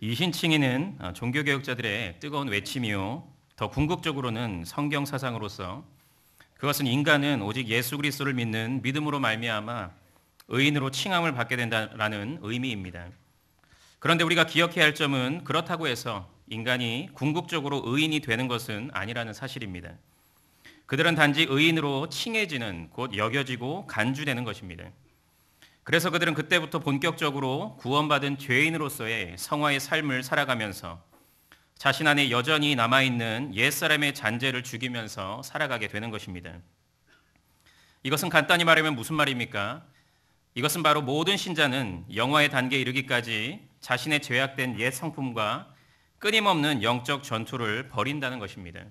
이신칭의는 종교개혁자들의 뜨거운 외침이요, 더 궁극적으로는 성경 사상으로서 그것은 인간은 오직 예수 그리스도를 믿는 믿음으로 말미암아 의인으로 칭함을 받게 된다라는 의미입니다. 그런데 우리가 기억해야 할 점은 그렇다고 해서 인간이 궁극적으로 의인이 되는 것은 아니라는 사실입니다. 그들은 단지 의인으로 칭해지는, 곧 여겨지고 간주되는 것입니다. 그래서 그들은 그때부터 본격적으로 구원받은 죄인으로서의 성화의 삶을 살아가면서 자신 안에 여전히 남아있는 옛사람의 잔재를 죽이면서 살아가게 되는 것입니다. 이것은 간단히 말하면 무슨 말입니까? 이것은 바로 모든 신자는 영화의 단계에 이르기까지 자신의 죄악된 옛 성품과 끊임없는 영적 전투를 벌인다는 것입니다.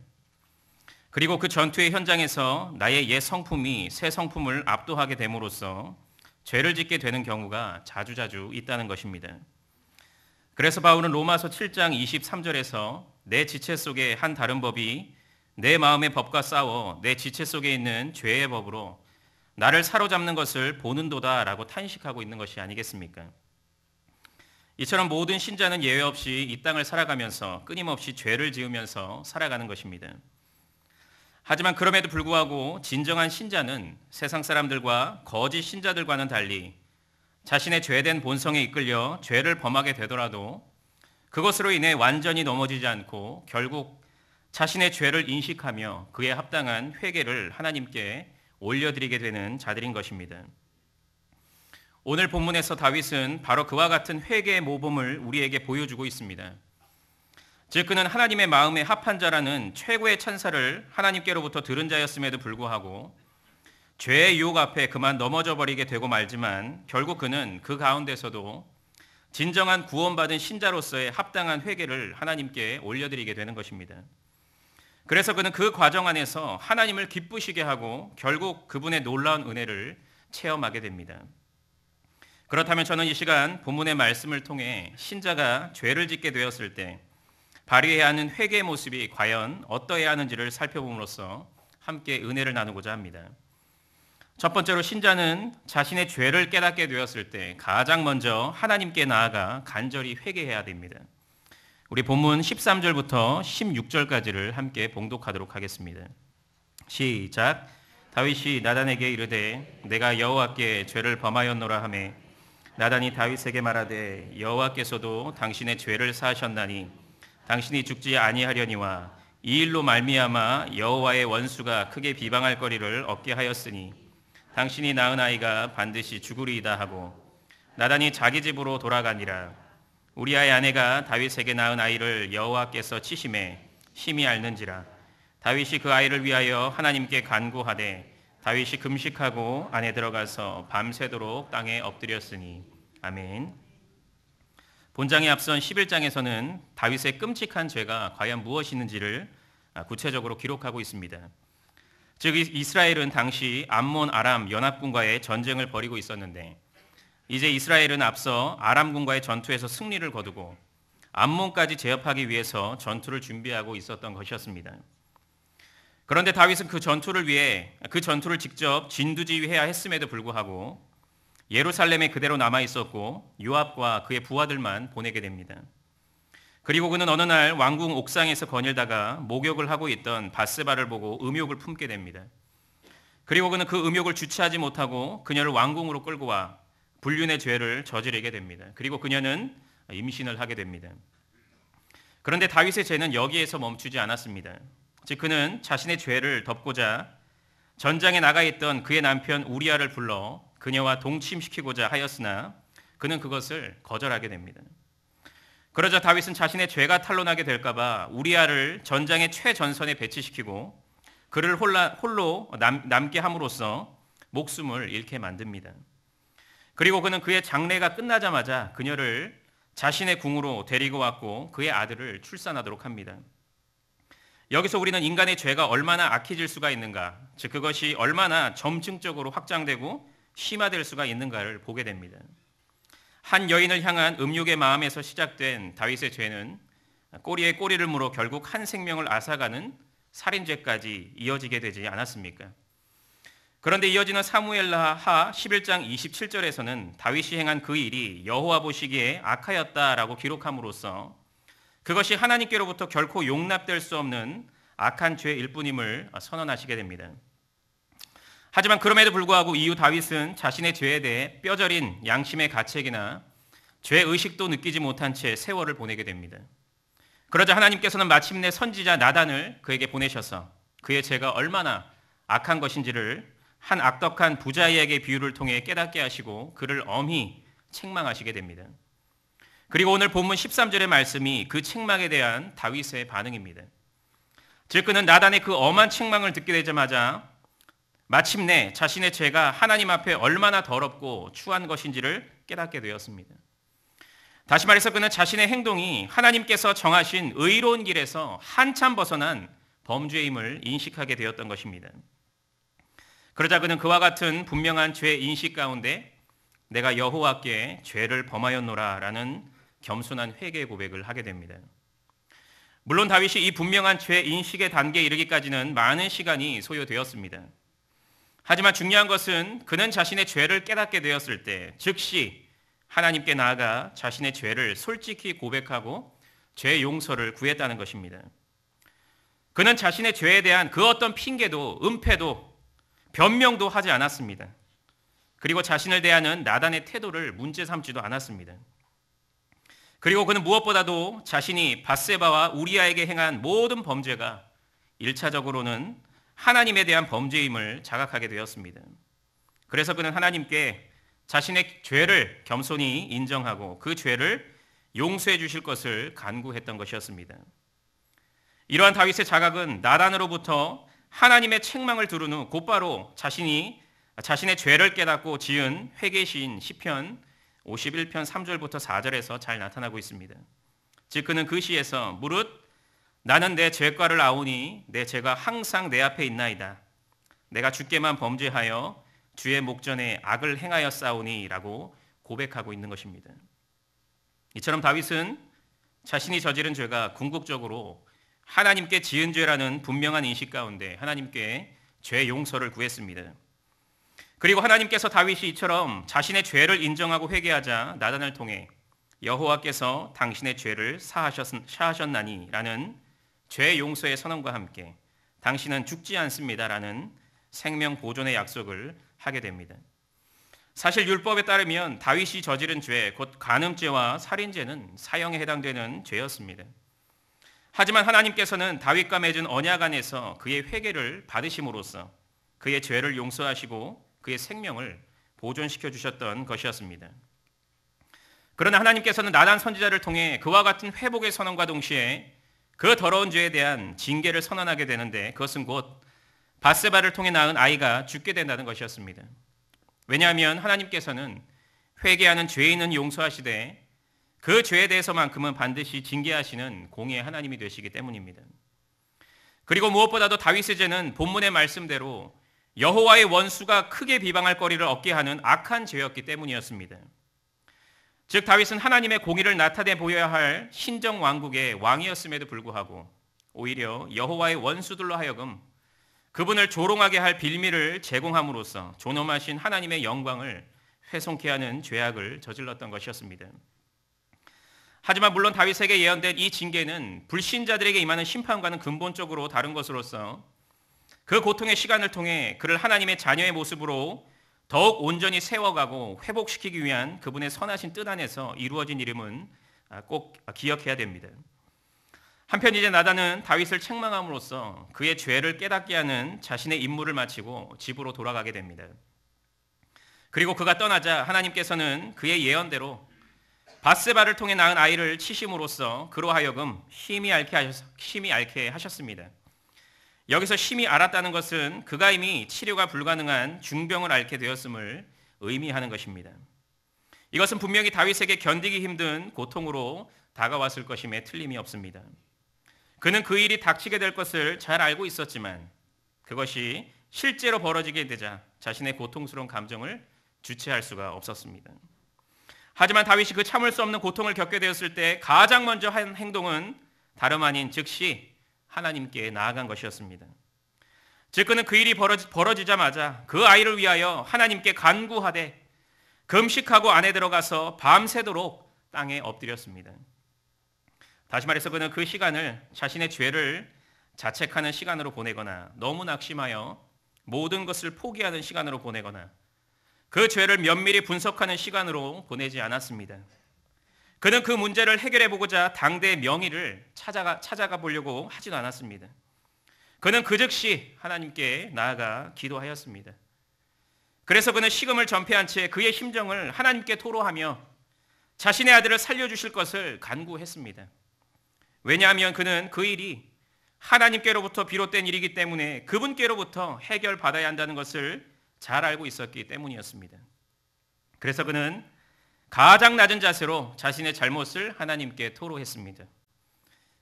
그리고 그 전투의 현장에서 나의 옛 성품이 새 성품을 압도하게 됨으로써 죄를 짓게 되는 경우가 자주자주 있다는 것입니다. 그래서 바울은 로마서 7장 23절에서 내 지체 속에 한 다른 법이 내 마음의 법과 싸워 내 지체 속에 있는 죄의 법으로 나를 사로잡는 것을 보는도다라고 탄식하고 있는 것이 아니겠습니까? 이처럼 모든 신자는 예외 없이 이 땅을 살아가면서 끊임없이 죄를 지으면서 살아가는 것입니다. 하지만 그럼에도 불구하고 진정한 신자는 세상 사람들과 거짓 신자들과는 달리 자신의 죄된 본성에 이끌려 죄를 범하게 되더라도 그것으로 인해 완전히 넘어지지 않고 결국 자신의 죄를 인식하며 그에 합당한 회개를 하나님께 올려드리게 되는 자들인 것입니다. 오늘 본문에서 다윗은 바로 그와 같은 회개의 모범을 우리에게 보여주고 있습니다. 즉 그는 하나님의 마음에 합한 자라는 최고의 찬사를 하나님께로부터 들은 자였음에도 불구하고 죄의 유혹 앞에 그만 넘어져 버리게 되고 말지만 결국 그는 그 가운데서도 진정한 구원받은 신자로서의 합당한 회개를 하나님께 올려드리게 되는 것입니다. 그래서 그는 그 과정 안에서 하나님을 기쁘시게 하고 결국 그분의 놀라운 은혜를 체험하게 됩니다. 그렇다면 저는 이 시간 본문의 말씀을 통해 신자가 죄를 짓게 되었을 때 발휘해야 하는 회개의 모습이 과연 어떠해야 하는지를 살펴봄으로써 함께 은혜를 나누고자 합니다. 첫 번째로 신자는 자신의 죄를 깨닫게 되었을 때 가장 먼저 하나님께 나아가 간절히 회개해야 됩니다. 우리 본문 13절부터 16절까지를 함께 봉독하도록 하겠습니다. 시작. 다윗이 나단에게 이르되 내가 여호와께 죄를 범하였노라 하매 나단이 다윗에게 말하되 여호와께서도 당신의 죄를 사하셨나니 당신이 죽지 아니하려니와 이 일로 말미암아 여호와의 원수가 크게 비방할 거리를 얻게 하였으니 당신이 낳은 아이가 반드시 죽으리이다 하고 나단이 자기 집으로 돌아가니라. 우리아의 아내가 다윗에게 낳은 아이를 여호와께서 치심에 심히 앓는지라. 다윗이 그 아이를 위하여 하나님께 간구하되 다윗이 금식하고 안에 들어가서 밤새도록 땅에 엎드렸으니. 아멘. 본장에 앞선 11장에서는 다윗의 끔찍한 죄가 과연 무엇이는지를 구체적으로 기록하고 있습니다. 즉 이스라엘은 당시 암몬 아람 연합군과의 전쟁을 벌이고 있었는데 이제 이스라엘은 앞서 아람군과의 전투에서 승리를 거두고 암몬까지 제압하기 위해서 전투를 준비하고 있었던 것이었습니다. 그런데 다윗은 그 전투를 위해 그 전투를 직접 진두지휘해야 했음에도 불구하고 예루살렘에 그대로 남아 있었고 요압과 그의 부하들만 보내게 됩니다. 그리고 그는 어느 날 왕궁 옥상에서 거닐다가 목욕을 하고 있던 밧세바를 보고 음욕을 품게 됩니다. 그리고 그는 그 음욕을 주체하지 못하고 그녀를 왕궁으로 끌고 와 불륜의 죄를 저지르게 됩니다. 그리고 그녀는 임신을 하게 됩니다. 그런데 다윗의 죄는 여기에서 멈추지 않았습니다. 즉 그는 자신의 죄를 덮고자 전장에 나가 있던 그의 남편 우리아를 불러 그녀와 동침시키고자 하였으나 그는 그것을 거절하게 됩니다. 그러자 다윗은 자신의 죄가 탄로나게 될까 봐 우리아를 전장의 최전선에 배치시키고 그를 홀로 남게 함으로써 목숨을 잃게 만듭니다. 그리고 그는 그의 장례가 끝나자마자 그녀를 자신의 궁으로 데리고 왔고 그의 아들을 출산하도록 합니다. 여기서 우리는 인간의 죄가 얼마나 악해질 수가 있는가, 즉 그것이 얼마나 점층적으로 확장되고 심화될 수가 있는가를 보게 됩니다. 한 여인을 향한 음욕의 마음에서 시작된 다윗의 죄는 꼬리에 꼬리를 물어 결국 한 생명을 앗아가는 살인죄까지 이어지게 되지 않았습니까? 그런데 이어지는 사무엘하 11장 27절에서는 다윗이 행한 그 일이 여호와 보시기에 악하였다라고 기록함으로써 그것이 하나님께로부터 결코 용납될 수 없는 악한 죄일 뿐임을 선언하시게 됩니다. 하지만 그럼에도 불구하고 이후 다윗은 자신의 죄에 대해 뼈저린 양심의 가책이나 죄의식도 느끼지 못한 채 세월을 보내게 됩니다. 그러자 하나님께서는 마침내 선지자 나단을 그에게 보내셔서 그의 죄가 얼마나 악한 것인지를 한 악덕한 부자에게 비유를 통해 깨닫게 하시고 그를 엄히 책망하시게 됩니다. 그리고 오늘 본문 13절의 말씀이 그 책망에 대한 다윗의 반응입니다. 즉 그는 나단의 그 엄한 책망을 듣게 되자마자 마침내 자신의 죄가 하나님 앞에 얼마나 더럽고 추한 것인지를 깨닫게 되었습니다. 다시 말해서 그는 자신의 행동이 하나님께서 정하신 의로운 길에서 한참 벗어난 범죄임을 인식하게 되었던 것입니다. 그러자 그는 그와 같은 분명한 죄 인식 가운데 내가 여호와께 죄를 범하였노라 라는 겸손한 회개 고백을 하게 됩니다. 물론 다윗이 이 분명한 죄 인식의 단계에 이르기까지는 많은 시간이 소요되었습니다. 하지만 중요한 것은 그는 자신의 죄를 깨닫게 되었을 때 즉시 하나님께 나아가 자신의 죄를 솔직히 고백하고 죄 용서를 구했다는 것입니다. 그는 자신의 죄에 대한 그 어떤 핑계도 은폐도 변명도 하지 않았습니다. 그리고 자신을 대하는 나단의 태도를 문제 삼지도 않았습니다. 그리고 그는 무엇보다도 자신이 밧세바와 우리아에게 행한 모든 범죄가 1차적으로는 하나님에 대한 범죄임을 자각하게 되었습니다. 그래서 그는 하나님께 자신의 죄를 겸손히 인정하고 그 죄를 용서해 주실 것을 간구했던 것이었습니다. 이러한 다윗의 자각은 나단으로부터 하나님의 책망을 들은 후 곧바로 자신의 죄를 깨닫고 지은 회개시인 시편 51편 3절부터 4절에서 잘 나타나고 있습니다. 즉 그는 그 시에서 무릇 나는 내 죄과를 아오니 내 죄가 항상 내 앞에 있나이다. 내가 주께만 범죄하여 주의 목전에 악을 행하였사오니 라고 고백하고 있는 것입니다. 이처럼 다윗은 자신이 저지른 죄가 궁극적으로 하나님께 지은 죄라는 분명한 인식 가운데 하나님께 죄 용서를 구했습니다. 그리고 하나님께서 다윗이 이처럼 자신의 죄를 인정하고 회개하자 나단을 통해 여호와께서 당신의 죄를 사하셨나니 라는 죄 용서의 선언과 함께 당신은 죽지 않습니다 라는 생명 보존의 약속을 하게 됩니다. 사실 율법에 따르면 다윗이 저지른 죄, 곧 간음죄와 살인죄는 사형에 해당되는 죄였습니다. 하지만 하나님께서는 다윗과 맺은 언약 안에서 그의 회개를 받으심으로써 그의 죄를 용서하시고 그의 생명을 보존시켜 주셨던 것이었습니다. 그러나 하나님께서는 나단 선지자를 통해 그와 같은 회복의 선언과 동시에 그 더러운 죄에 대한 징계를 선언하게 되는데 그것은 곧 밧세바를 통해 낳은 아이가 죽게 된다는 것이었습니다. 왜냐하면 하나님께서는 회개하는 죄인은 용서하시되 그 죄에 대해서만큼은 반드시 징계하시는 공의의 하나님이 되시기 때문입니다. 그리고 무엇보다도 다윗의 죄는 본문의 말씀대로 여호와의 원수가 크게 비방할 거리를 얻게 하는 악한 죄였기 때문이었습니다. 즉 다윗은 하나님의 공의를 나타내 보여야 할 신정 왕국의 왕이었음에도 불구하고 오히려 여호와의 원수들로 하여금 그분을 조롱하게 할 빌미를 제공함으로써 존엄하신 하나님의 영광을 훼손케 하는 죄악을 저질렀던 것이었습니다. 하지만 물론 다윗에게 예언된 이 징계는 불신자들에게 임하는 심판과는 근본적으로 다른 것으로서 그 고통의 시간을 통해 그를 하나님의 자녀의 모습으로 더욱 온전히 세워가고 회복시키기 위한 그분의 선하신 뜻 안에서 이루어진 일임은 꼭 기억해야 됩니다. 한편 이제 나단은 다윗을 책망함으로써 그의 죄를 깨닫게 하는 자신의 임무를 마치고 집으로 돌아가게 됩니다. 그리고 그가 떠나자 하나님께서는 그의 예언대로 밧세바를 통해 낳은 아이를 치심으로써 그로 하여금 심히 앓게 하셨습니다. 여기서 심히 앓았다는 것은 그가 이미 치료가 불가능한 중병을 앓게 되었음을 의미하는 것입니다. 이것은 분명히 다윗에게 견디기 힘든 고통으로 다가왔을 것임에 틀림이 없습니다. 그는 그 일이 닥치게 될 것을 잘 알고 있었지만 그것이 실제로 벌어지게 되자 자신의 고통스러운 감정을 주체할 수가 없었습니다. 하지만 다윗이 그 참을 수 없는 고통을 겪게 되었을 때 가장 먼저 한 행동은 다름 아닌 즉시 하나님께 나아간 것이었습니다. 즉 그는 그 일이 벌어지자마자 그 아이를 위하여 하나님께 간구하되 금식하고 안에 들어가서 밤새도록 땅에 엎드렸습니다. 다시 말해서 그는 그 시간을 자신의 죄를 자책하는 시간으로 보내거나 너무 낙심하여 모든 것을 포기하는 시간으로 보내거나 그 죄를 면밀히 분석하는 시간으로 보내지 않았습니다. 그는 그 문제를 해결해 보고자 당대의 명의를 찾아가 보려고 하지도 않았습니다. 그는 그 즉시 하나님께 나아가 기도하였습니다. 그래서 그는 식음을 전폐한 채 그의 심정을 하나님께 토로하며 자신의 아들을 살려주실 것을 간구했습니다. 왜냐하면 그는 그 일이 하나님께로부터 비롯된 일이기 때문에 그분께로부터 해결받아야 한다는 것을 잘 알고 있었기 때문이었습니다. 그래서 그는 가장 낮은 자세로 자신의 잘못을 하나님께 토로했습니다.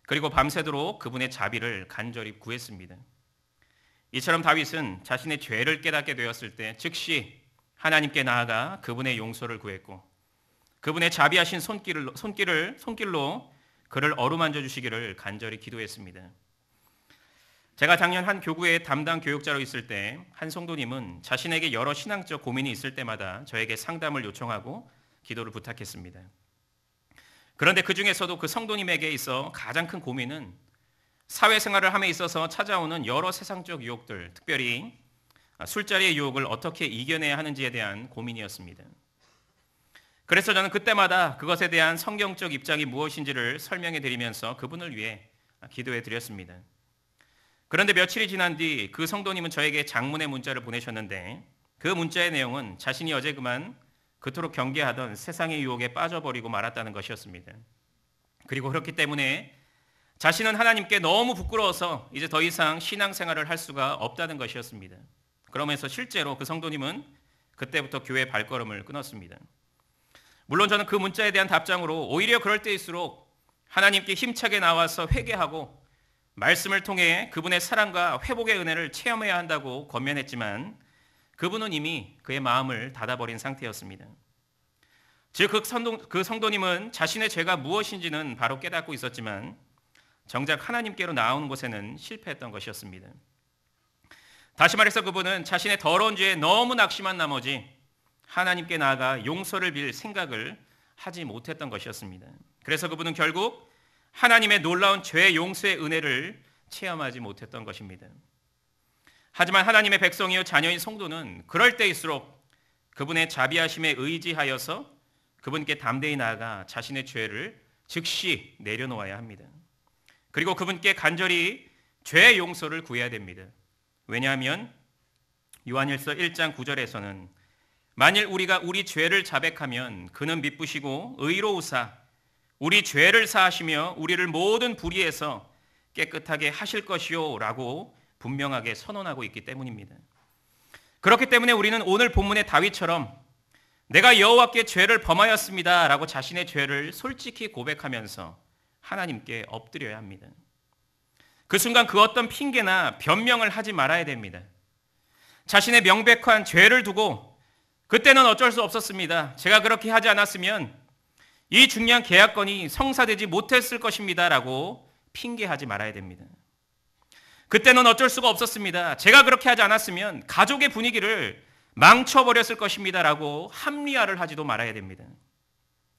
그리고 밤새도록 그분의 자비를 간절히 구했습니다. 이처럼 다윗은 자신의 죄를 깨닫게 되었을 때 즉시 하나님께 나아가 그분의 용서를 구했고 그분의 자비하신 손길로 그를 어루만져 주시기를 간절히 기도했습니다. 제가 작년 한 교구의 담당 교육자로 있을 때 한 성도님은 자신에게 여러 신앙적 고민이 있을 때마다 저에게 상담을 요청하고 기도를 부탁했습니다. 그런데 그 중에서도 그 성도님에게 있어 가장 큰 고민은 사회생활을 함에 있어서 찾아오는 여러 세상적 유혹들, 특별히 술자리의 유혹을 어떻게 이겨내야 하는지에 대한 고민이었습니다. 그래서 저는 그때마다 그것에 대한 성경적 입장이 무엇인지를 설명해 드리면서 그분을 위해 기도해 드렸습니다. 그런데 며칠이 지난 뒤 그 성도님은 저에게 장문의 문자를 보내셨는데 그 문자의 내용은 자신이 어제 그만 그토록 경계하던 세상의 유혹에 빠져버리고 말았다는 것이었습니다. 그리고 그렇기 때문에 자신은 하나님께 너무 부끄러워서 이제 더 이상 신앙생활을 할 수가 없다는 것이었습니다. 그러면서 실제로 그 성도님은 그때부터 교회 발걸음을 끊었습니다. 물론 저는 그 문자에 대한 답장으로 오히려 그럴 때일수록 하나님께 힘차게 나와서 회개하고 말씀을 통해 그분의 사랑과 회복의 은혜를 체험해야 한다고 권면했지만 그분은 이미 그의 마음을 닫아버린 상태였습니다. 즉 그 성도님은 자신의 죄가 무엇인지는 바로 깨닫고 있었지만 정작 하나님께로 나오는 곳에는 실패했던 것이었습니다. 다시 말해서 그분은 자신의 더러운 죄에 너무 낙심한 나머지 하나님께 나아가 용서를 빌 생각을 하지 못했던 것이었습니다. 그래서 그분은 결국 하나님의 놀라운 죄 용서의 은혜를 체험하지 못했던 것입니다. 하지만 하나님의 백성이요 자녀인 성도는 그럴 때일수록 그분의 자비하심에 의지하여서 그분께 담대히 나아가 자신의 죄를 즉시 내려놓아야 합니다. 그리고 그분께 간절히 죄 용서를 구해야 됩니다. 왜냐하면 요한일서 1장 9절에서는 만일 우리가 우리 죄를 자백하면 그는 미쁘시고 의로우사 우리 죄를 사하시며 우리를 모든 불의에서 깨끗하게 하실 것이요 라고 분명하게 선언하고 있기 때문입니다. 그렇기 때문에 우리는 오늘 본문의 다윗처럼 내가 여호와께 죄를 범하였습니다 라고 자신의 죄를 솔직히 고백하면서 하나님께 엎드려야 합니다. 그 순간 그 어떤 핑계나 변명을 하지 말아야 됩니다. 자신의 명백한 죄를 두고 그때는 어쩔 수 없었습니다. 제가 그렇게 하지 않았으면 이 중요한 계약건이 성사되지 못했을 것입니다 라고 핑계하지 말아야 됩니다. 그때는 어쩔 수가 없었습니다. 제가 그렇게 하지 않았으면 가족의 분위기를 망쳐버렸을 것입니다 라고 합리화를 하지도 말아야 됩니다.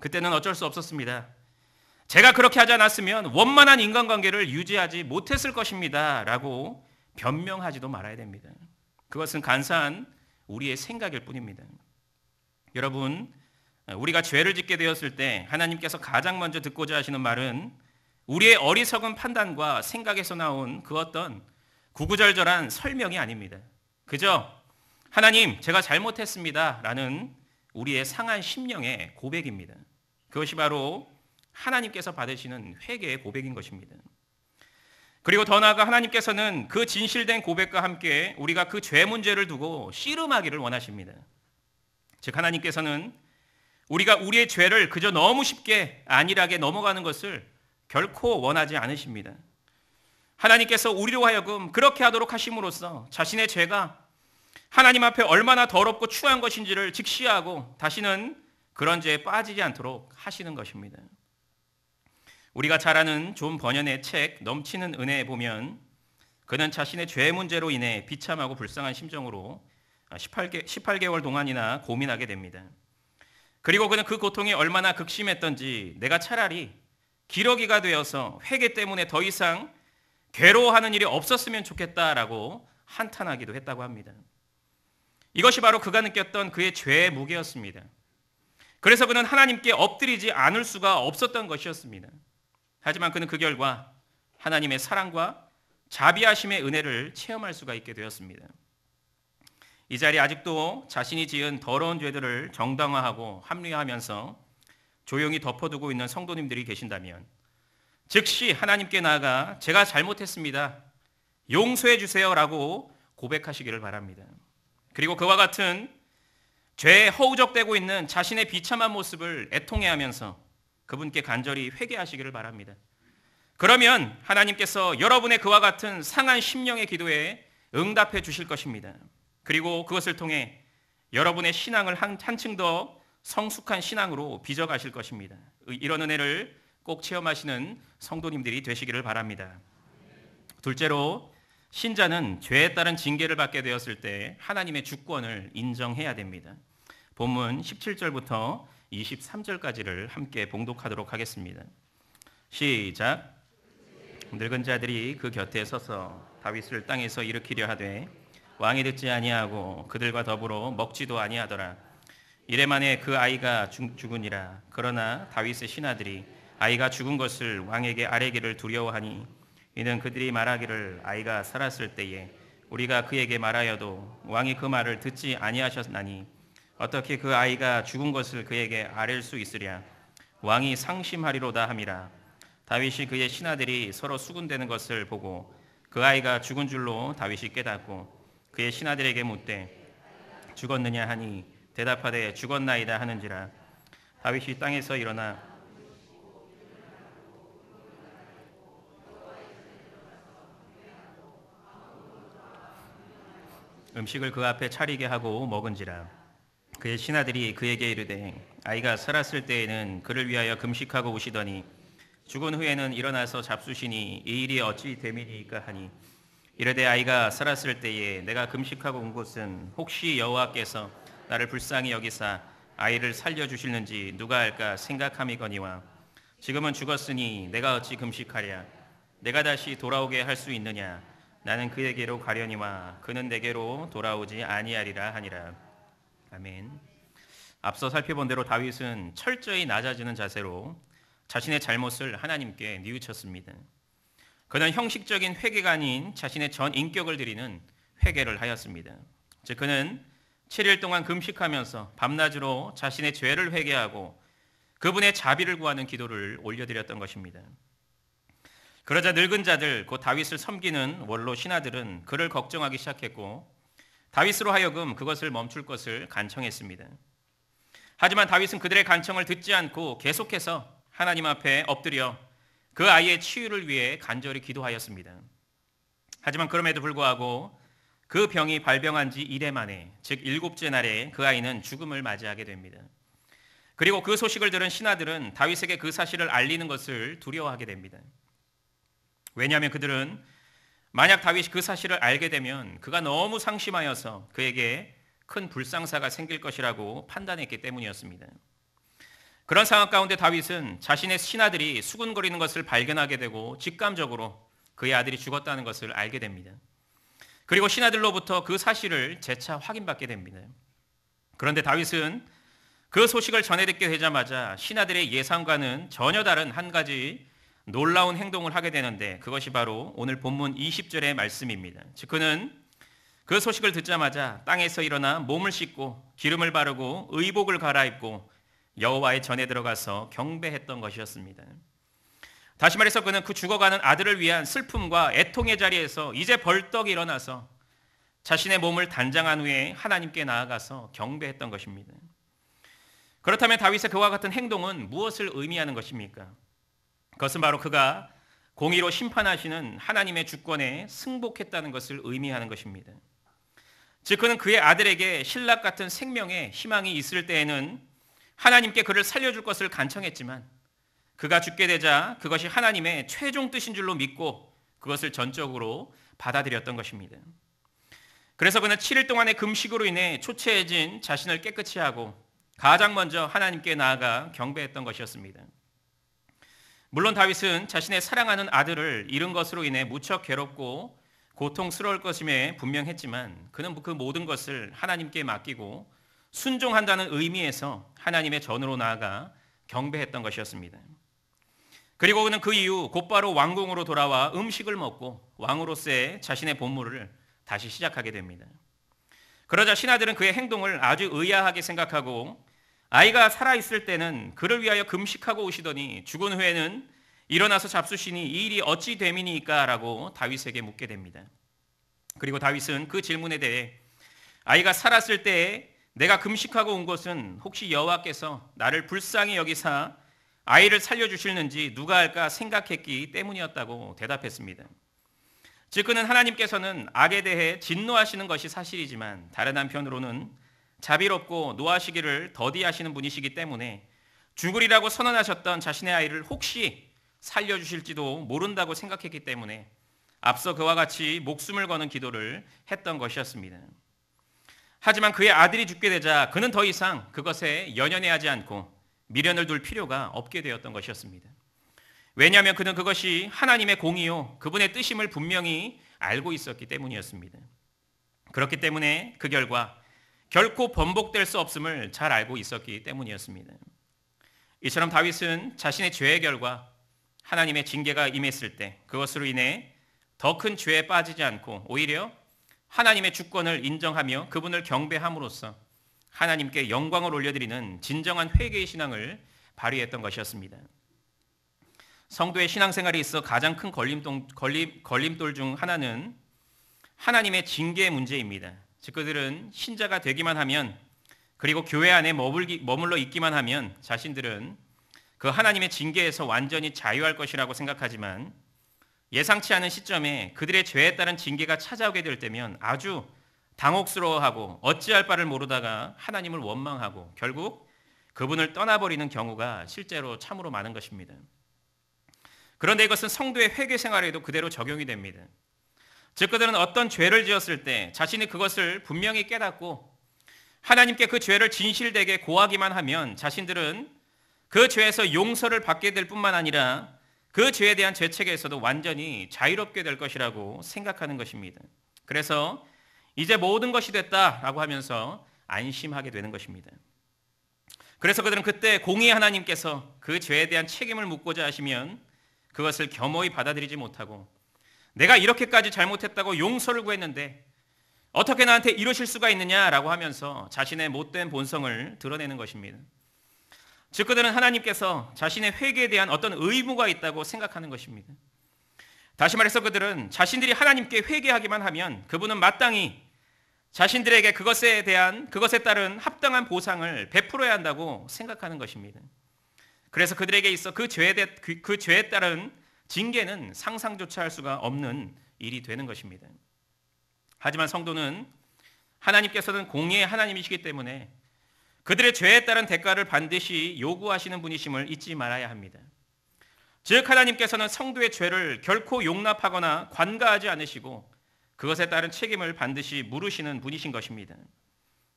그때는 어쩔 수 없었습니다. 제가 그렇게 하지 않았으면 원만한 인간관계를 유지하지 못했을 것입니다 라고 변명하지도 말아야 됩니다. 그것은 간사한 우리의 생각일 뿐입니다. 여러분, 우리가 죄를 짓게 되었을 때 하나님께서 가장 먼저 듣고자 하시는 말은 우리의 어리석은 판단과 생각에서 나온 그 어떤 구구절절한 설명이 아닙니다. 그저 하나님 제가 잘못했습니다 라는 우리의 상한 심령의 고백입니다. 그것이 바로 하나님께서 받으시는 회개의 고백인 것입니다. 그리고 더 나아가 하나님께서는 그 진실된 고백과 함께 우리가 그 죄 문제를 두고 씨름하기를 원하십니다. 즉 하나님께서는 우리가 우리의 죄를 그저 너무 쉽게 안일하게 넘어가는 것을 결코 원하지 않으십니다. 하나님께서 우리로 하여금 그렇게 하도록 하심으로써 자신의 죄가 하나님 앞에 얼마나 더럽고 추한 것인지를 직시하고 다시는 그런 죄에 빠지지 않도록 하시는 것입니다. 우리가 잘 아는 존 버년의 책 넘치는 은혜에 보면 그는 자신의 죄 문제로 인해 비참하고 불쌍한 심정으로 18개월 동안이나 고민하게 됩니다. 그리고 그는 그 고통이 얼마나 극심했던지 내가 차라리 기러기가 되어서 회개 때문에 더 이상 괴로워하는 일이 없었으면 좋겠다라고 한탄하기도 했다고 합니다. 이것이 바로 그가 느꼈던 그의 죄의 무게였습니다. 그래서 그는 하나님께 엎드리지 않을 수가 없었던 것이었습니다. 하지만 그는 그 결과 하나님의 사랑과 자비하심의 은혜를 체험할 수가 있게 되었습니다. 이 자리에 아직도 자신이 지은 더러운 죄들을 정당화하고 합리화하면서 조용히 덮어두고 있는 성도님들이 계신다면 즉시 하나님께 나아가 제가 잘못했습니다. 용서해 주세요라고 고백하시기를 바랍니다. 그리고 그와 같은 죄에 허우적대고 있는 자신의 비참한 모습을 애통해하면서 그분께 간절히 회개하시기를 바랍니다. 그러면 하나님께서 여러분의 그와 같은 상한 심령의 기도에 응답해 주실 것입니다. 그리고 그것을 통해 여러분의 신앙을 한층 더 성숙한 신앙으로 빚어가실 것입니다. 이런 은혜를 꼭 체험하시는 성도님들이 되시기를 바랍니다. 둘째로 신자는 죄에 따른 징계를 받게 되었을 때 하나님의 주권을 인정해야 됩니다. 본문 17절부터 23절까지를 함께 봉독하도록 하겠습니다. 시작. 늙은 자들이 그 곁에 서서 다윗을 땅에서 일으키려 하되 왕이 듣지 아니하고 그들과 더불어 먹지도 아니하더라. 이래 만에 그 아이가 죽으니라. 그러나 다윗의 신하들이 아이가 죽은 것을 왕에게 아뢰기를 두려워하니 이는 그들이 말하기를 아이가 살았을 때에 우리가 그에게 말하여도 왕이 그 말을 듣지 아니하셨나니 어떻게 그 아이가 죽은 것을 그에게 아뢰 수 있으랴. 왕이 상심하리로다 함이라. 다윗이 그의 신하들이 서로 수군대는 것을 보고 그 아이가 죽은 줄로 다윗이 깨닫고 그의 신하들에게 묻되 죽었느냐 하니 대답하되 죽었나이다 하는지라. 다윗이 땅에서 일어나 음식을 그 앞에 차리게 하고 먹은지라. 그의 신하들이 그에게 이르되 아이가 살았을 때에는 그를 위하여 금식하고 우시더니 죽은 후에는 일어나서 잡수시니 이 일이 어찌 됨이니까 하니 이르되 아이가 살았을 때에 내가 금식하고 온 곳은 혹시 여호와께서 나를 불쌍히 여기사 아이를 살려주실는지 누가 알까 생각함이거니와 지금은 죽었으니 내가 어찌 금식하랴. 내가 다시 돌아오게 할 수 있느냐. 나는 그에게로 가려니와 그는 내게로 돌아오지 아니하리라 하니라. 아멘. 앞서 살펴본 대로 다윗은 철저히 낮아지는 자세로 자신의 잘못을 하나님께 뉘우쳤습니다. 그는 형식적인 회개가 아닌 자신의 전 인격을 드리는 회개를 하였습니다. 즉 그는 7일 동안 금식하면서 밤낮으로 자신의 죄를 회개하고 그분의 자비를 구하는 기도를 올려드렸던 것입니다. 그러자 늙은 자들 곧 다윗을 섬기는 원로 신하들은 그를 걱정하기 시작했고 다윗으로 하여금 그것을 멈출 것을 간청했습니다. 하지만 다윗은 그들의 간청을 듣지 않고 계속해서 하나님 앞에 엎드려 그 아이의 치유를 위해 간절히 기도하였습니다. 하지만 그럼에도 불구하고 그 병이 발병한 지 이래 만에 즉 7째 날에 그 아이는 죽음을 맞이하게 됩니다. 그리고 그 소식을 들은 신하들은 다윗에게 그 사실을 알리는 것을 두려워하게 됩니다. 왜냐하면 그들은 만약 다윗이 그 사실을 알게 되면 그가 너무 상심하여서 그에게 큰 불상사가 생길 것이라고 판단했기 때문이었습니다. 그런 상황 가운데 다윗은 자신의 신하들이 수군거리는 것을 발견하게 되고 직감적으로 그의 아들이 죽었다는 것을 알게 됩니다. 그리고 신하들로부터 그 사실을 재차 확인받게 됩니다. 그런데 다윗은 그 소식을 전해 듣게 되자마자 신하들의 예상과는 전혀 다른 한 가지 놀라운 행동을 하게 되는데 그것이 바로 오늘 본문 20절의 말씀입니다. 즉 그는 그 소식을 듣자마자 땅에서 일어나 몸을 씻고 기름을 바르고 의복을 갈아입고 여호와의 전에 들어가서 경배했던 것이었습니다. 다시 말해서 그는 그 죽어가는 아들을 위한 슬픔과 애통의 자리에서 이제 벌떡 일어나서 자신의 몸을 단장한 후에 하나님께 나아가서 경배했던 것입니다. 그렇다면 다윗의 그와 같은 행동은 무엇을 의미하는 것입니까? 그것은 바로 그가 공의로 심판하시는 하나님의 주권에 승복했다는 것을 의미하는 것입니다. 즉 그는 그의 아들에게 신락 같은 생명의 희망이 있을 때에는 하나님께 그를 살려줄 것을 간청했지만 그가 죽게 되자 그것이 하나님의 최종 뜻인 줄로 믿고 그것을 전적으로 받아들였던 것입니다. 그래서 그는 7일 동안의 금식으로 인해 초췌해진 자신을 깨끗이 하고 가장 먼저 하나님께 나아가 경배했던 것이었습니다. 물론 다윗은 자신의 사랑하는 아들을 잃은 것으로 인해 무척 괴롭고 고통스러울 것임에 분명했지만 그는 그 모든 것을 하나님께 맡기고 순종한다는 의미에서 하나님의 전으로 나아가 경배했던 것이었습니다. 그리고 그는 그 이후 곧바로 왕궁으로 돌아와 음식을 먹고 왕으로서의 자신의 본무를 다시 시작하게 됩니다. 그러자 신하들은 그의 행동을 아주 의아하게 생각하고 아이가 살아있을 때는 그를 위하여 금식하고 오시더니 죽은 후에는 일어나서 잡수시니 이 일이 어찌 됨이니까? 라고 다윗에게 묻게 됩니다. 그리고 다윗은 그 질문에 대해 아이가 살았을 때에 내가 금식하고 온 것은 혹시 여호와께서 나를 불쌍히 여기사 아이를 살려주실는지 누가 알까 생각했기 때문이었다고 대답했습니다. 즉 그는 하나님께서는 악에 대해 진노하시는 것이 사실이지만 다른 한편으로는 자비롭고 노하시기를 더디하시는 분이시기 때문에 죽으리라고 선언하셨던 자신의 아이를 혹시 살려주실지도 모른다고 생각했기 때문에 앞서 그와 같이 목숨을 거는 기도를 했던 것이었습니다. 하지만 그의 아들이 죽게 되자 그는 더 이상 그것에 연연해하지 않고 미련을 둘 필요가 없게 되었던 것이었습니다. 왜냐하면 그는 그것이 하나님의 공의요 그분의 뜻임을 분명히 알고 있었기 때문이었습니다. 그렇기 때문에 그 결과 결코 번복될 수 없음을 잘 알고 있었기 때문이었습니다. 이처럼 다윗은 자신의 죄의 결과 하나님의 징계가 임했을 때 그것으로 인해 더 큰 죄에 빠지지 않고 오히려 하나님의 주권을 인정하며 그분을 경배함으로써 하나님께 영광을 올려드리는 진정한 회개의 신앙을 발휘했던 것이었습니다. 성도의 신앙생활에 있어 가장 큰 걸림돌 중 하나는 하나님의 징계의 문제입니다. 즉 그들은 신자가 되기만 하면 그리고 교회 안에 머물러 있기만 하면 자신들은 그 하나님의 징계에서 완전히 자유할 것이라고 생각하지만 예상치 않은 시점에 그들의 죄에 따른 징계가 찾아오게 될 때면 아주 당혹스러워하고 어찌할 바를 모르다가 하나님을 원망하고 결국 그분을 떠나버리는 경우가 실제로 참으로 많은 것입니다. 그런데 이것은 성도의 회개 생활에도 그대로 적용이 됩니다. 즉 그들은 어떤 죄를 지었을 때 자신이 그것을 분명히 깨닫고 하나님께 그 죄를 진실되게 고하기만 하면 자신들은 그 죄에서 용서를 받게 될 뿐만 아니라 그 죄에 대한 죄책에서도 완전히 자유롭게 될 것이라고 생각하는 것입니다. 그래서 이제 모든 것이 됐다라고 하면서 안심하게 되는 것입니다. 그래서 그들은 그때 공의의 하나님께서 그 죄에 대한 책임을 묻고자 하시면 그것을 겸허히 받아들이지 못하고 내가 이렇게까지 잘못했다고 용서를 구했는데 어떻게 나한테 이러실 수가 있느냐라고 하면서 자신의 못된 본성을 드러내는 것입니다. 즉 그들은 하나님께서 자신의 회개에 대한 어떤 의무가 있다고 생각하는 것입니다. 다시 말해서 그들은 자신들이 하나님께 회개하기만 하면 그분은 마땅히 자신들에게 그것에 따른 합당한 보상을 베풀어야 한다고 생각하는 것입니다. 그래서 그들에게 있어 그 죄에 따른 징계는 상상조차 할 수가 없는 일이 되는 것입니다. 하지만 성도는 하나님께서는 공의의 하나님이시기 때문에 그들의 죄에 따른 대가를 반드시 요구하시는 분이심을 잊지 말아야 합니다. 즉 하나님께서는 성도의 죄를 결코 용납하거나 관가하지 않으시고 그것에 따른 책임을 반드시 물으시는 분이신 것입니다.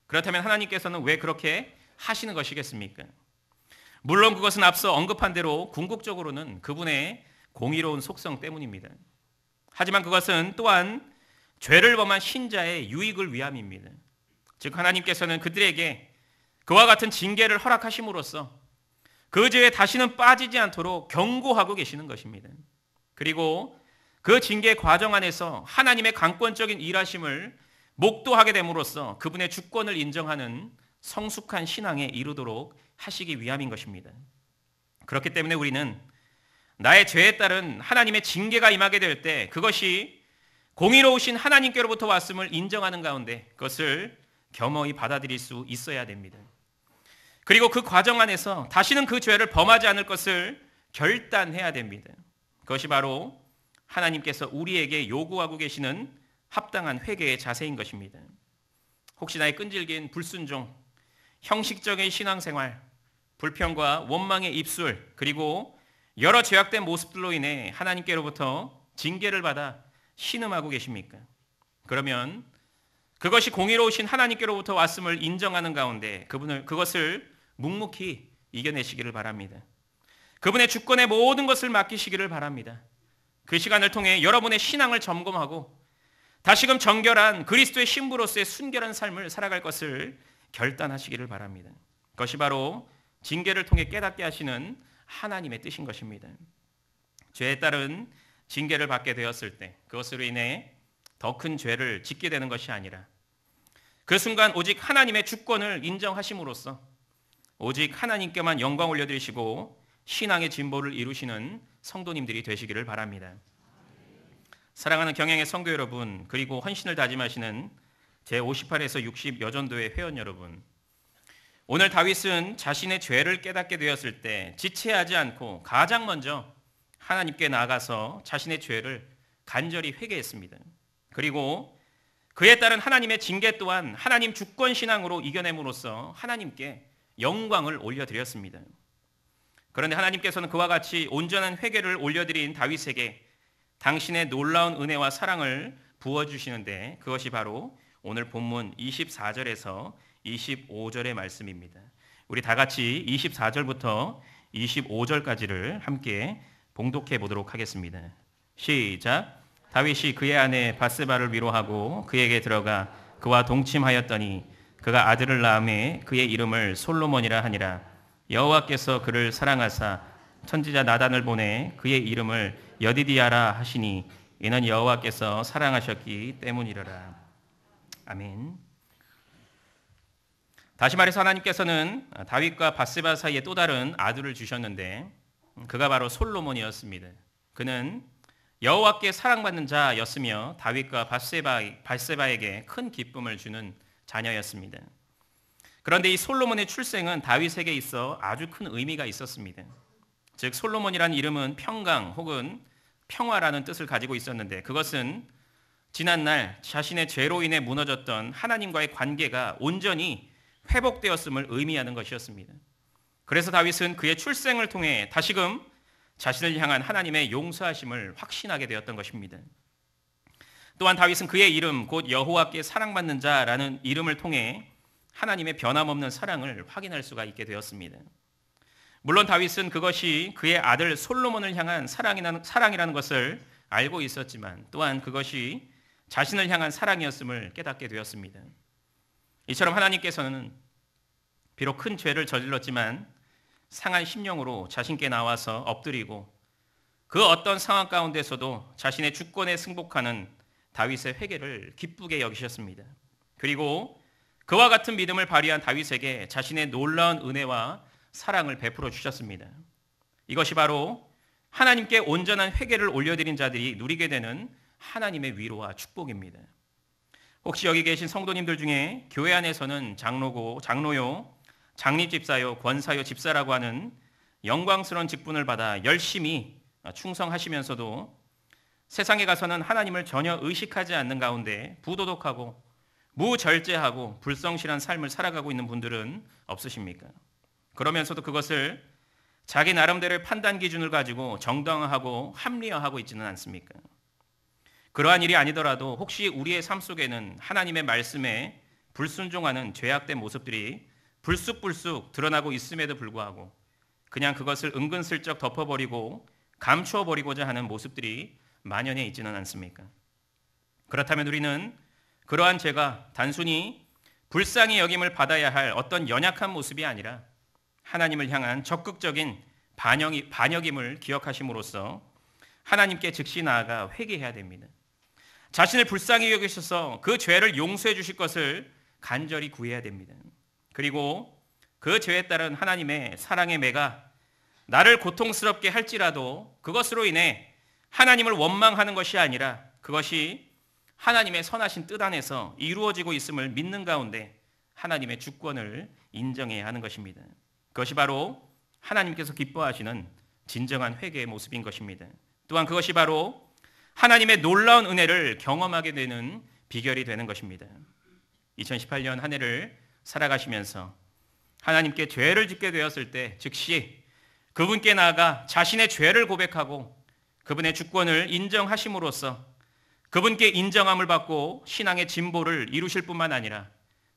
그렇다면 하나님께서는 왜 그렇게 하시는 것이겠습니까? 물론 그것은 앞서 언급한 대로 궁극적으로는 그분의 공의로운 속성 때문입니다. 하지만 그것은 또한 죄를 범한 신자의 유익을 위함입니다. 즉 하나님께서는 그들에게 그와 같은 징계를 허락하심으로써 그 죄에 다시는 빠지지 않도록 경고하고 계시는 것입니다. 그리고 그 징계 과정 안에서 하나님의 강권적인 일하심을 목도하게 됨으로써 그분의 주권을 인정하는 성숙한 신앙에 이르도록 하시기 위함인 것입니다. 그렇기 때문에 우리는 나의 죄에 따른 하나님의 징계가 임하게 될 때 그것이 공의로우신 하나님께로부터 왔음을 인정하는 가운데 그것을 겸허히 받아들일 수 있어야 됩니다. 그리고 그 과정 안에서 다시는 그 죄를 범하지 않을 것을 결단해야 됩니다. 그것이 바로 하나님께서 우리에게 요구하고 계시는 합당한 회개의 자세인 것입니다. 혹시 나의 끈질긴 불순종, 형식적인 신앙생활, 불평과 원망의 입술, 그리고 여러 죄악된 모습들로 인해 하나님께로부터 징계를 받아 신음하고 계십니까? 그러면 그것이 공의로우신 하나님께로부터 왔음을 인정하는 가운데 그것을 묵묵히 이겨내시기를 바랍니다. 그분의 주권의 모든 것을 맡기시기를 바랍니다. 그 시간을 통해 여러분의 신앙을 점검하고 다시금 정결한 그리스도의 신부로서의 순결한 삶을 살아갈 것을 결단하시기를 바랍니다. 그것이 바로 징계를 통해 깨닫게 하시는 하나님의 뜻인 것입니다. 죄에 따른 징계를 받게 되었을 때 그것으로 인해 더 큰 죄를 짓게 되는 것이 아니라 그 순간 오직 하나님의 주권을 인정하심으로써 오직 하나님께만 영광 올려드리시고 신앙의 진보를 이루시는 성도님들이 되시기를 바랍니다. 사랑하는 경영의 성도 여러분, 그리고 헌신을 다짐하시는 제58에서 60 여전도의 회원 여러분, 오늘 다윗은 자신의 죄를 깨닫게 되었을 때 지체하지 않고 가장 먼저 하나님께 나아가서 자신의 죄를 간절히 회개했습니다. 그리고 그에 따른 하나님의 징계 또한 하나님 주권 신앙으로 이겨냄으로써 하나님께 영광을 올려드렸습니다. 그런데 하나님께서는 그와 같이 온전한 회개를 올려드린 다윗에게 당신의 놀라운 은혜와 사랑을 부어주시는데 그것이 바로 오늘 본문 24절에서 25절의 말씀입니다. 우리 다 같이 24절부터 25절까지를 함께 봉독해 보도록 하겠습니다. 시작. 다윗이 그의 아내 바세바를 위로하고 그에게 들어가 그와 동침하였더니 그가 아들을 낳음에 그의 이름을 솔로몬이라 하니라. 여호와께서 그를 사랑하사 선지자 나단을 보내 그의 이름을 여디디아라 하시니 이는 여호와께서 사랑하셨기 때문이라라. 아멘. 다시 말해서 하나님께서는 다윗과 바세바 사이에 또 다른 아들을 주셨는데 그가 바로 솔로몬이었습니다. 그는 여호와께 사랑받는 자였으며 다윗과 바세바에게 큰 기쁨을 주는 자녀였습니다. 그런데 이 솔로몬의 출생은 다윗에게 있어 아주 큰 의미가 있었습니다. 즉 솔로몬이라는 이름은 평강 혹은 평화라는 뜻을 가지고 있었는데 그것은 지난날 자신의 죄로 인해 무너졌던 하나님과의 관계가 온전히 회복되었음을 의미하는 것이었습니다. 그래서 다윗은 그의 출생을 통해 다시금 자신을 향한 하나님의 용서하심을 확신하게 되었던 것입니다. 또한 다윗은 그의 이름 곧 여호와께 사랑받는 자라는 이름을 통해 하나님의 변함없는 사랑을 확인할 수가 있게 되었습니다. 물론 다윗은 그것이 그의 아들 솔로몬을 향한 사랑이라는 것을 알고 있었지만 또한 그것이 자신을 향한 사랑이었음을 깨닫게 되었습니다. 이처럼 하나님께서는 비록 큰 죄를 저질렀지만 상한 심령으로 자신께 나와서 엎드리고 그 어떤 상황 가운데서도 자신의 주권에 승복하는 다윗의 회개를 기쁘게 여기셨습니다. 그리고 그와 같은 믿음을 발휘한 다윗에게 자신의 놀라운 은혜와 사랑을 베풀어 주셨습니다. 이것이 바로 하나님께 온전한 회개를 올려드린 자들이 누리게 되는 하나님의 위로와 축복입니다. 혹시 여기 계신 성도님들 중에 교회 안에서는 장로요, 장립집사요, 권사요, 집사라고 하는 영광스러운 직분을 받아 열심히 충성하시면서도 세상에 가서는 하나님을 전혀 의식하지 않는 가운데 부도덕하고 무절제하고 불성실한 삶을 살아가고 있는 분들은 없으십니까? 그러면서도 그것을 자기 나름대로의 판단 기준을 가지고 정당화하고 합리화하고 있지는 않습니까? 그러한 일이 아니더라도 혹시 우리의 삶 속에는 하나님의 말씀에 불순종하는 죄악된 모습들이 불쑥불쑥 드러나고 있음에도 불구하고 그냥 그것을 은근슬쩍 덮어버리고 감추어버리고자 하는 모습들이 만연해 있지는 않습니까? 그렇다면 우리는 그러한 죄가 단순히 불쌍히 여김을 받아야 할 어떤 연약한 모습이 아니라 하나님을 향한 적극적인 반역임을 기억하심으로써 하나님께 즉시 나아가 회개해야 됩니다. 자신을 불쌍히 여기셔서 그 죄를 용서해 주실 것을 간절히 구해야 됩니다. 그리고 그 죄에 따른 하나님의 사랑의 매가 나를 고통스럽게 할지라도 그것으로 인해 하나님을 원망하는 것이 아니라 그것이 하나님의 선하신 뜻 안에서 이루어지고 있음을 믿는 가운데 하나님의 주권을 인정해야 하는 것입니다. 그것이 바로 하나님께서 기뻐하시는 진정한 회개의 모습인 것입니다. 또한 그것이 바로 하나님의 놀라운 은혜를 경험하게 되는 비결이 되는 것입니다. 2018년 한 해를 살아가시면서 하나님께 죄를 짓게 되었을 때 즉시 그분께 나아가 자신의 죄를 고백하고 그분의 주권을 인정하심으로써 그분께 인정함을 받고 신앙의 진보를 이루실 뿐만 아니라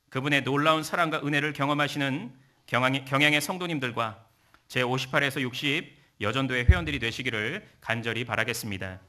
그분의 놀라운 사랑과 은혜를 경험하시는 경양의 성도님들과 제58에서 60 여전도의 회원들이 되시기를 간절히 바라겠습니다.